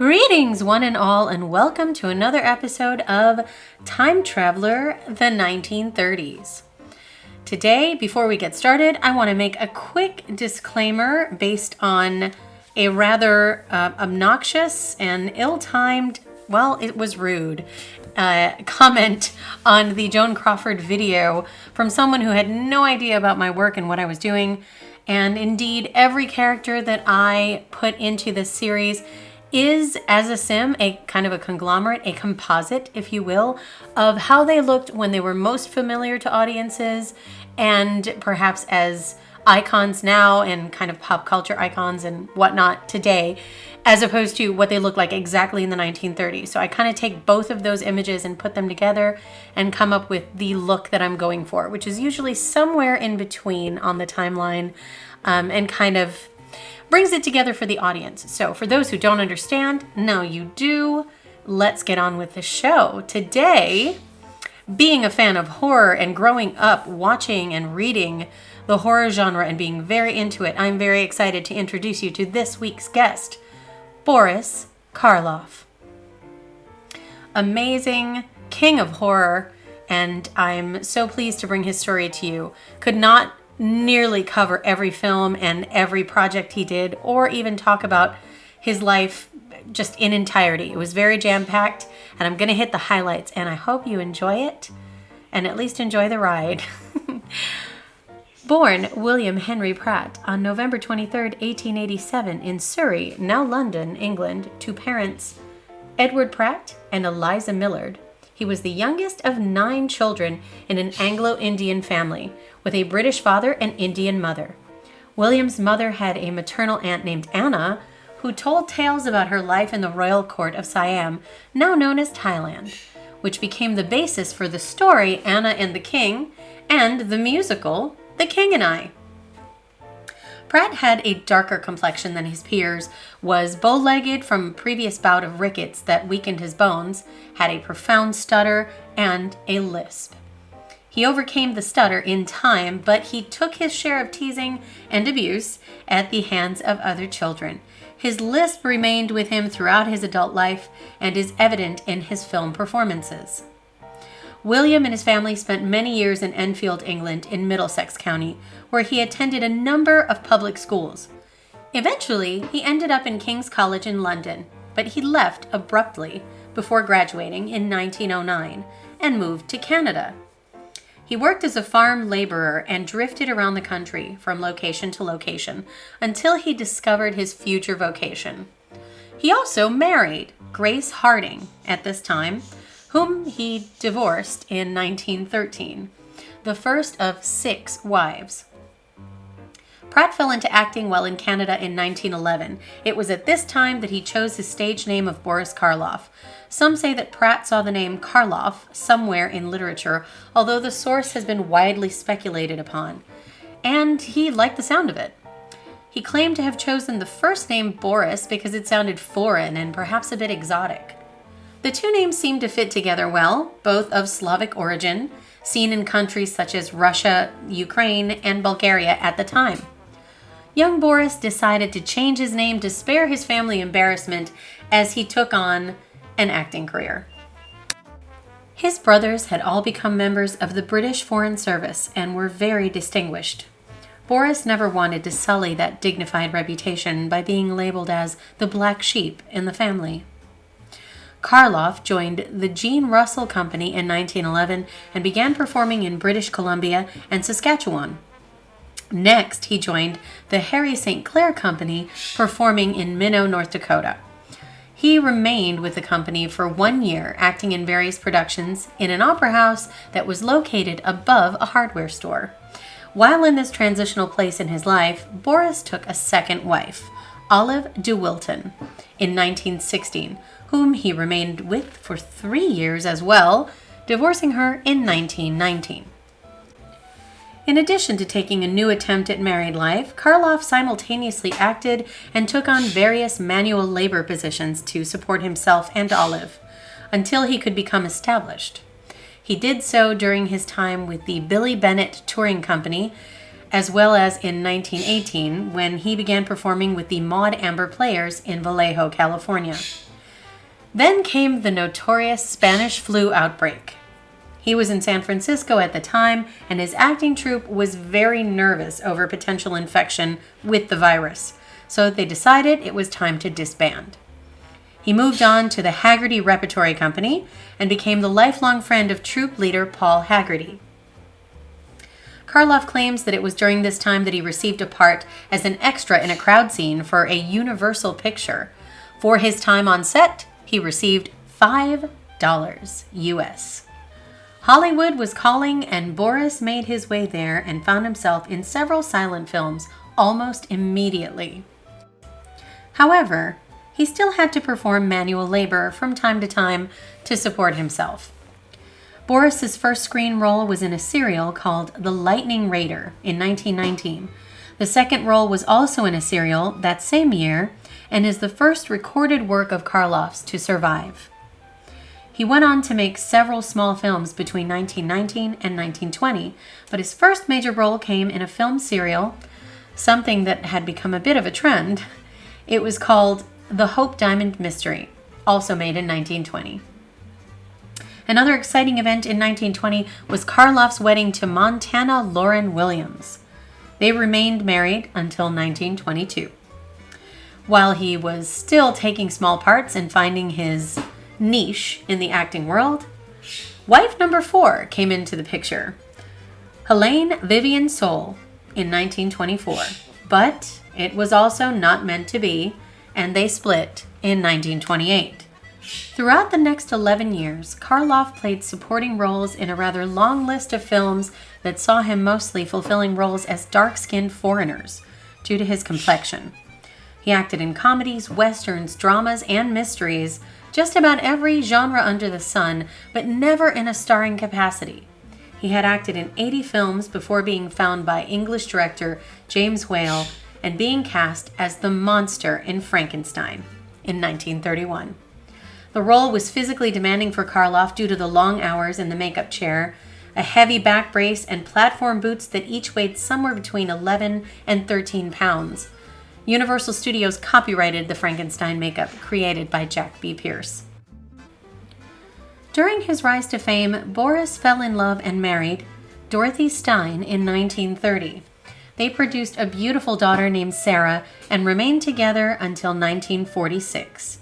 Greetings, one and all, and welcome to another episode of Time Traveler, the 1930s. Today, before we get started, I want to make a quick disclaimer based on a rather obnoxious and ill-timed, well, it was rude, comment on the Joan Crawford video from someone who had no idea about my work and what I was doing. And indeed, every character that I put into this series is, as a sim, a kind of a conglomerate, a composite, if you will, of how they looked when they were most familiar to audiences and perhaps as icons now and kind of pop culture icons and whatnot today, as opposed to what they look like exactly in the 1930s. So I kind of take both of those images and put them together and come up with the look that I'm going for, which is usually somewhere in between on the timeline, and kind of brings it together for the audience. So for those who don't understand, now you do. Let's get on with the show. Today, being a fan of horror and growing up watching and reading the horror genre and being very into it, I'm very excited to introduce you to this week's guest, Boris Karloff. Amazing king of horror, and I'm so pleased to bring his story to you. Could not nearly cover every film and every project he did, or even talk about his life just in entirety. It was very jam-packed, and I'm going to hit the highlights, and I hope you enjoy it, and at least enjoy the ride. Born William Henry Pratt on November 23, 1887 in Surrey, now London, England, to parents Edward Pratt and Eliza Millard, he was the youngest of 9 children in an Anglo-Indian family, with a British father and Indian mother. William's mother had a maternal aunt named Anna, who told tales about her life in the royal court of Siam, now known as Thailand, which became the basis for the story Anna and the King, and the musical The King and I. Pratt had a darker complexion than his peers, was bow-legged from a previous bout of rickets that weakened his bones, had a profound stutter, and a lisp. He overcame the stutter in time, but he took his share of teasing and abuse at the hands of other children. His lisp remained with him throughout his adult life and is evident in his film performances. William and his family spent many years in Enfield, England, in Middlesex County, where he attended a number of public schools. Eventually, he ended up in King's College in London, but he left abruptly before graduating in 1909 and moved to Canada. He worked as a farm laborer and drifted around the country from location to location until he discovered his future vocation. He also married Grace Harding at this time, whom he divorced in 1913, the first of 6 wives. Pratt fell into acting while in Canada in 1911. It was at this time that he chose his stage name of Boris Karloff. Some say that Pratt saw the name Karloff somewhere in literature, although the source has been widely speculated upon, and he liked the sound of it. He claimed to have chosen the first name Boris because it sounded foreign and perhaps a bit exotic. The 2 names seemed to fit together well, both of Slavic origin, seen in countries such as Russia, Ukraine, and Bulgaria at the time. Young Boris decided to change his name to spare his family embarrassment as he took on an acting career. His brothers had all become members of the British Foreign Service and were very distinguished. Boris never wanted to sully that dignified reputation by being labeled as the black sheep in the family. Karloff joined the Jean Russell Company in 1911 and began performing in British Columbia and Saskatchewan. Next, he joined the Harry St. Clair Company, performing in Minnow, North Dakota. He remained with the company for 1 year, acting in various productions in an opera house that was located above a hardware store. While in this transitional place in his life, Boris took a second wife, Olive de Wilton, in 1916, whom he remained with for 3 years as well, divorcing her in 1919. In addition to taking a new attempt at married life, Karloff simultaneously acted and took on various manual labor positions to support himself and Olive, until he could become established. He did so during his time with the Billy Bennett Touring Company, as well as in 1918 when he began performing with the Maud Amber Players in Vallejo, California. Then came the notorious Spanish flu outbreak. He was in San Francisco at the time, and his acting troupe was very nervous over potential infection with the virus, so they decided it was time to disband. He moved on to the Haggerty Repertory Company and became the lifelong friend of troupe leader Paul Haggerty. Karloff claims that it was during this time that he received a part as an extra in a crowd scene for a Universal picture. For his time on set, he received $5 US. Hollywood was calling, and Boris made his way there and found himself in several silent films almost immediately. However, he still had to perform manual labor from time to time to support himself. Boris's first screen role was in a serial called The Lightning Raider in 1919. The second role was also in a serial that same year and is the first recorded work of Karloff's to survive. He went on to make several small films between 1919 and 1920, but his first major role came in a film serial, something that had become a bit of a trend. It was called The Hope Diamond Mystery, also made in 1920. Another exciting event in 1920 was Karloff's wedding to Montana Lauren Williams. They remained married until 1922. While he was still taking small parts and finding his niche in the acting world, wife number 4 came into the picture, Helene Vivian Soule, in 1924. But it was also not meant to be, and they split in 1928. Throughout the next 11 years, Karloff played supporting roles in a rather long list of films that saw him mostly fulfilling roles as dark-skinned foreigners due to his complexion. He acted in comedies, westerns, dramas, and mysteries, just about every genre under the sun, but never in a starring capacity. He had acted in 80 films before being found by English director James Whale and being cast as the monster in Frankenstein in 1931. The role was physically demanding for Karloff due to the long hours in the makeup chair, a heavy back brace, and platform boots that each weighed somewhere between 11 and 13 pounds. Universal Studios copyrighted the Frankenstein makeup created by Jack B. Pierce. During his rise to fame, Boris fell in love and married Dorothy Stein in 1930. They produced a beautiful daughter named Sarah and remained together until 1946.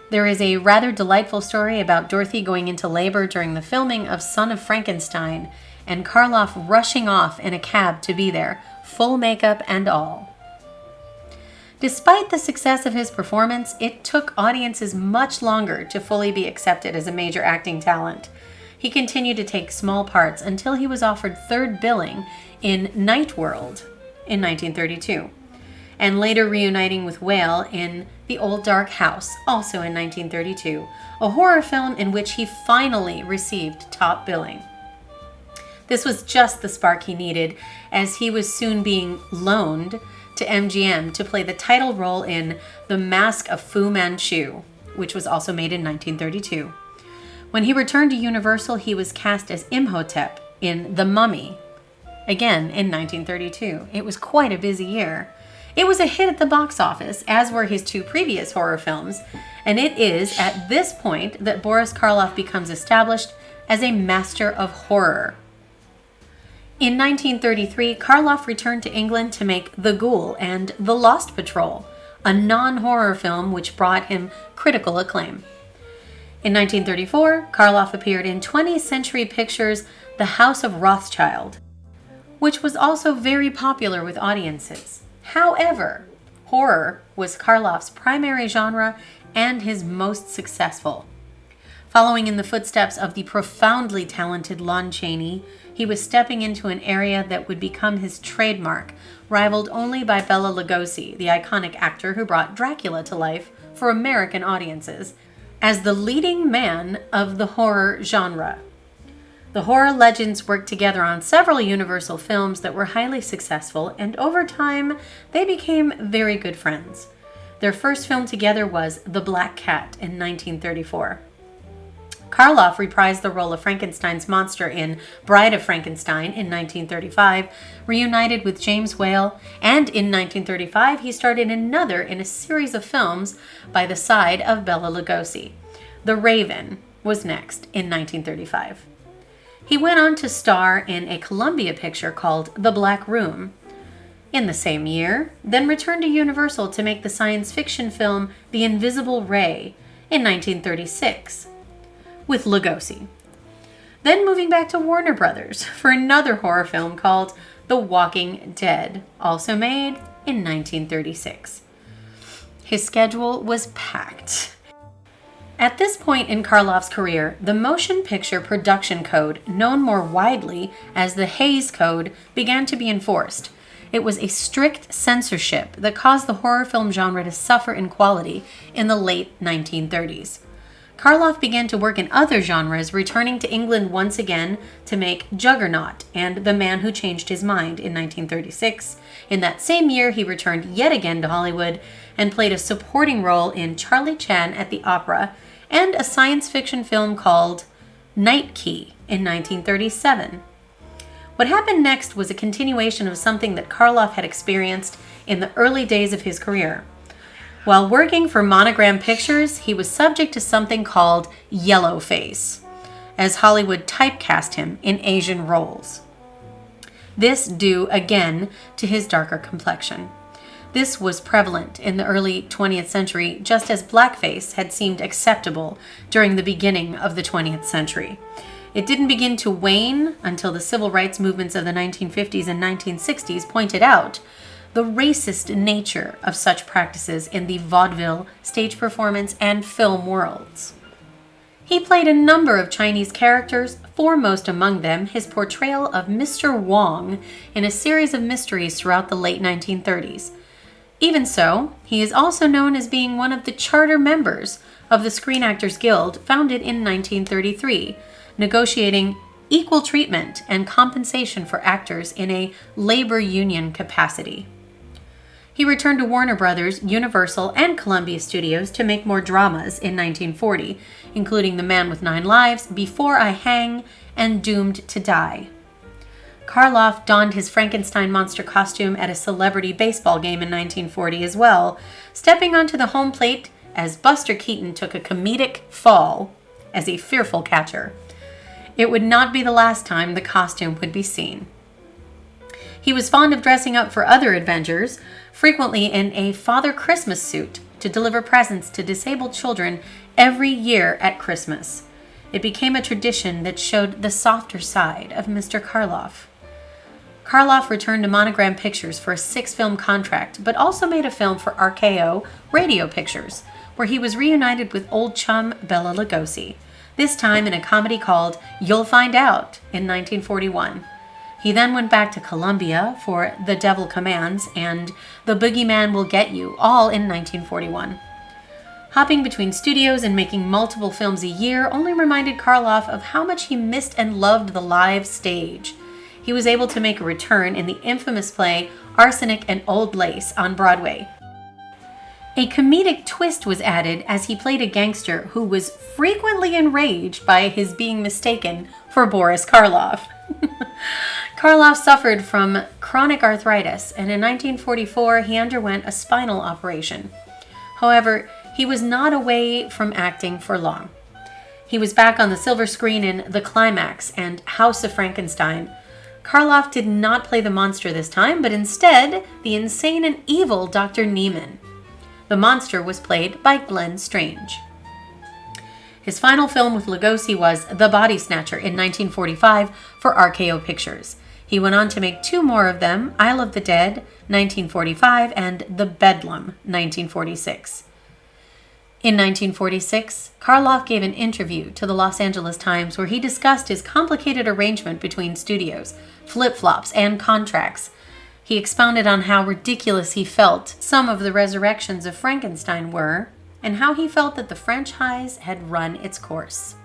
There is a rather delightful story about Dorothy going into labor during the filming of Son of Frankenstein and Karloff rushing off in a cab to be there, full makeup and all. Despite the success of his performance, it took audiences much longer to fully be accepted as a major acting talent. He continued to take small parts until he was offered third billing in Night World in 1932, and later reuniting with Whale in The Old Dark House, also in 1932, a horror film in which he finally received top billing. This was just the spark he needed, as he was soon being loaned to MGM to play the title role in The Mask of Fu Manchu, which was also made in 1932. When he returned to Universal, he was cast as Imhotep in The Mummy, again in 1932. It was quite a busy year. It was a hit at the box office, as were his 2 previous horror films, and it is at this point that Boris Karloff becomes established as a master of horror. In 1933, Karloff returned to England to make The Ghoul and The Lost Patrol, a non-horror film which brought him critical acclaim. In 1934, Karloff appeared in 20th Century Pictures' The House of Rothschild, which was also very popular with audiences. However, horror was Karloff's primary genre and his most successful. Following in the footsteps of the profoundly talented Lon Chaney, he was stepping into an area that would become his trademark, rivaled only by Bela Lugosi, the iconic actor who brought Dracula to life for American audiences, as the leading man of the horror genre. The horror legends worked together on several Universal films that were highly successful, and over time, they became very good friends. Their first film together was The Black Cat in 1934. Karloff reprised the role of Frankenstein's monster in Bride of Frankenstein in 1935, reunited with James Whale, and in 1935 he starred in another in a series of films by the side of Bela Lugosi. The Raven was next in 1935. He went on to star in a Columbia picture called The Black Room in the same year, then returned to Universal to make the science fiction film The Invisible Ray in 1936 with Lugosi. Then moving back to Warner Brothers for another horror film called The Walking Dead, also made in 1936. His schedule was packed. At this point in Karloff's career, the motion picture production code, known more widely as the Haze Code, began to be enforced. It was a strict censorship that caused the horror film genre to suffer in quality in the late 1930s. Karloff began to work in other genres, returning to England once again to make Juggernaut and The Man Who Changed His Mind in 1936. In that same year, he returned yet again to Hollywood and played a supporting role in Charlie Chan at the Opera and a science fiction film called Night Key in 1937. What happened next was a continuation of something that Karloff had experienced in the early days of his career. While working for Monogram Pictures, he was subject to something called yellow face, as Hollywood typecast him in Asian roles. This due, again, to his darker complexion. This was prevalent in the early 20th century, just as blackface had seemed acceptable during the beginning of the 20th century. It didn't begin to wane until the civil rights movements of the 1950s and 1960s pointed out the racist nature of such practices in the vaudeville, stage performance, and film worlds. He played a number of Chinese characters, foremost among them his portrayal of Mr. Wong in a series of mysteries throughout the late 1930s. Even so, he is also known as being one of the charter members of the Screen Actors Guild, founded in 1933, negotiating equal treatment and compensation for actors in a labor union capacity. He returned to Warner Brothers, Universal, and Columbia Studios to make more dramas in 1940, including The Man with Nine Lives, Before I Hang, and Doomed to Die. Karloff donned his Frankenstein monster costume at a celebrity baseball game in 1940 as well, stepping onto the home plate as Buster Keaton took a comedic fall as a fearful catcher. It would not be the last time the costume would be seen. He was fond of dressing up for other adventures, frequently in a Father Christmas suit to deliver presents to disabled children every year at Christmas. It became a tradition that showed the softer side of Mr. Karloff. Karloff returned to Monogram Pictures for a 6-film contract, but also made a film for RKO Radio Pictures, where he was reunited with old chum Bela Lugosi, this time in a comedy called You'll Find Out in 1941. He then went back to Columbia for The Devil Commands and The Boogeyman Will Get You, all in 1941. Hopping between studios and making multiple films a year only reminded Karloff of how much he missed and loved the live stage. He was able to make a return in the infamous play Arsenic and Old Lace on Broadway. A comedic twist was added as he played a gangster who was frequently enraged by his being mistaken for Boris Karloff. Karloff suffered from chronic arthritis, and in 1944 he underwent a spinal operation. However, he was not away from acting for long. He was back on the silver screen in The Climax and House of Frankenstein. Karloff did not play the monster this time, but instead the insane and evil Dr. Neiman. The monster was played by Glenn Strange. His final film with Lugosi was The Body Snatcher in 1945 for RKO Pictures. He went on to make 2 more of them, Isle of the Dead, 1945, and The Bedlam, 1946. In 1946, Karloff gave an interview to the Los Angeles Times where he discussed his complicated arrangement between studios, flip-flops, and contracts. He expounded on how ridiculous he felt some of the resurrections of Frankenstein were, and how he felt that the franchise had run its course.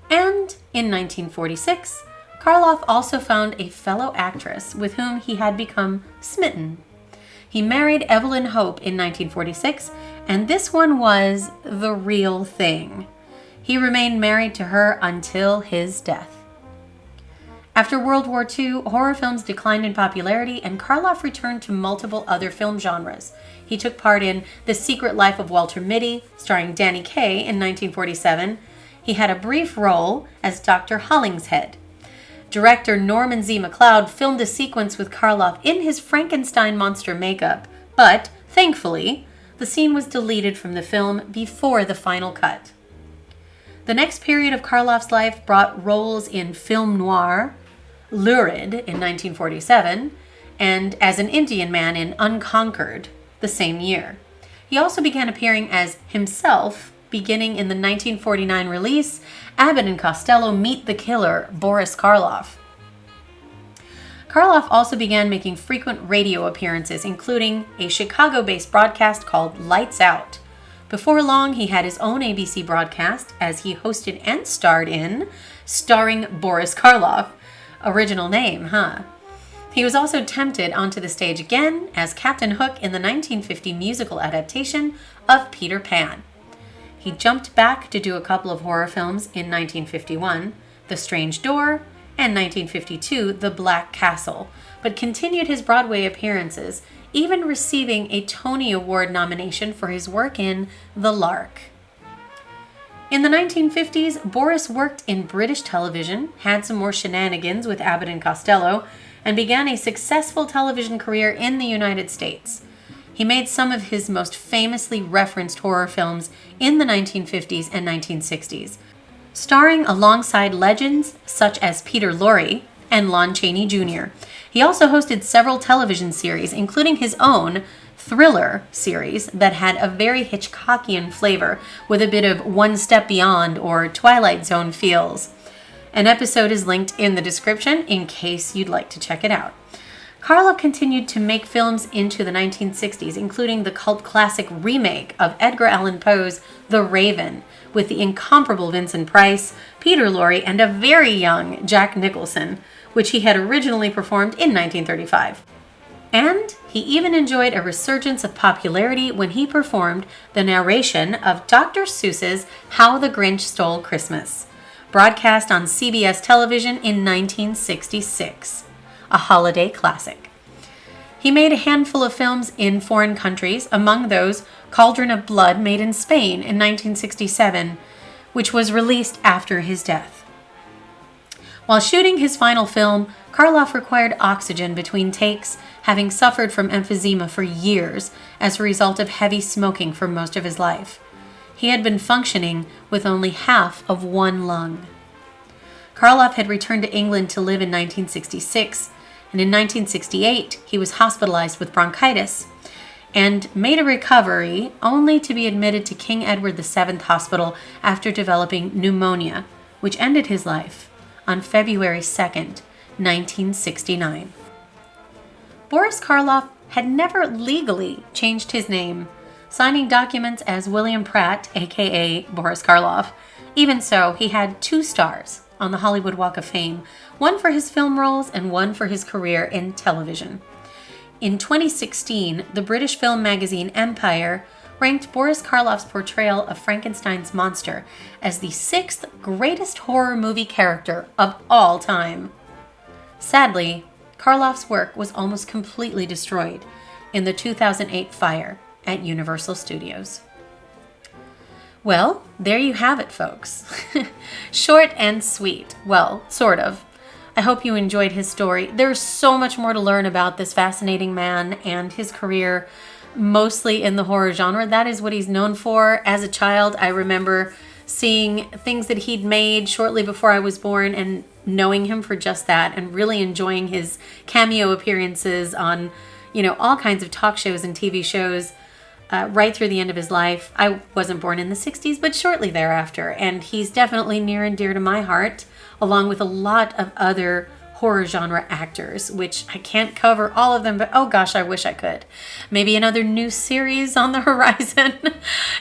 And in 1946, Karloff also found a fellow actress with whom he had become smitten. He married Evelyn Hope in 1946, and this one was the real thing. He remained married to her until his death. After World War II, horror films declined in popularity, and Karloff returned to multiple other film genres. He took part in The Secret Life of Walter Mitty, starring Danny Kaye in 1947. He had a brief role as Dr. Hollingshead. Director Norman Z. MacLeod filmed a sequence with Karloff in his Frankenstein monster makeup, but, thankfully, the scene was deleted from the film before the final cut. The next period of Karloff's life brought roles in film noir, Lurid in 1947, and as an Indian man in Unconquered the same year. He also began appearing as himself, beginning in the 1949 release Abbott and Costello Meet the Killer, Boris Karloff. Karloff also began making frequent radio appearances, including a Chicago-based broadcast called Lights Out. Before long, he had his own ABC broadcast, as he hosted and starred in Starring Boris Karloff. Original name, huh? He was also tempted onto the stage again as Captain Hook in the 1950 musical adaptation of Peter Pan. He jumped back to do a couple of horror films in 1951, The Strange Door, and 1952, The Black Castle, but continued his Broadway appearances, even receiving a Tony Award nomination for his work in The Lark. In the 1950s, Boris worked in British television, had some more shenanigans with Abbott and Costello, and began a successful television career in the United States. He made some of his most famously referenced horror films in the 1950s and 1960s, starring alongside legends such as Peter Lorre and Lon Chaney Jr. He also hosted several television series, including his own thriller series that had a very Hitchcockian flavor with a bit of One Step Beyond or Twilight Zone feels. An episode is linked in the description in case you'd like to check it out. Karloff continued to make films into the 1960s, including the cult classic remake of Edgar Allan Poe's The Raven, with the incomparable Vincent Price, Peter Lorre, and a very young Jack Nicholson, which he had originally performed in 1935. And he even enjoyed a resurgence of popularity when he performed the narration of Dr. Seuss's How the Grinch Stole Christmas, broadcast on CBS television in 1966, a holiday classic. He made a handful of films in foreign countries, among those Cauldron of Blood, made in Spain in 1967, which was released after his death. While shooting his final film, Karloff required oxygen between takes, having suffered from emphysema for years as a result of heavy smoking for most of his life. He had been functioning with only half of one lung. Karloff had returned to England to live in 1966, and in 1968 he was hospitalized with bronchitis and made a recovery only to be admitted to King Edward VII Hospital after developing pneumonia, which ended his life on February 2nd, 1969. Boris Karloff had never legally changed his name, signing documents as William Pratt, aka Boris Karloff. Even so, he had 2 stars on the Hollywood Walk of Fame, one for his film roles and one for his career in television. In 2016, the British film magazine Empire ranked Boris Karloff's portrayal of Frankenstein's monster as the 6th greatest horror movie character of all time. Sadly, Karloff's work was almost completely destroyed in the 2008 fire at Universal Studios. Well, there you have it, folks. Short and sweet. Well, sort of. I hope you enjoyed his story. There's so much more to learn about this fascinating man and his career, mostly in the horror genre. That is what he's known for. As a child, I remember seeing things that he'd made shortly before I was born and knowing him for just that, and really enjoying his cameo appearances on, all kinds of talk shows and TV shows right through the end of his life. I wasn't born in the 60s, but shortly thereafter, and he's definitely near and dear to my heart, along with a lot of other horror genre actors, which I can't cover all of them, but oh gosh, I wish I could. Maybe another new series on the horizon.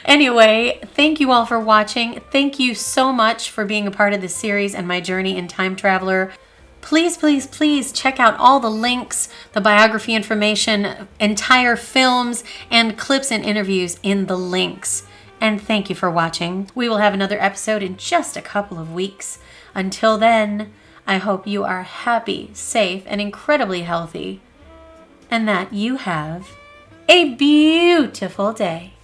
Anyway, thank you all for watching. Thank you so much for being a part of this series and my journey in Time Traveler. Please, please, please check out all the links, the biography information, entire films, and clips and interviews in the links And thank you for watching. We will have another episode in just a couple of weeks. Until then, I hope you are happy, safe, and incredibly healthy, and that you have a beautiful day.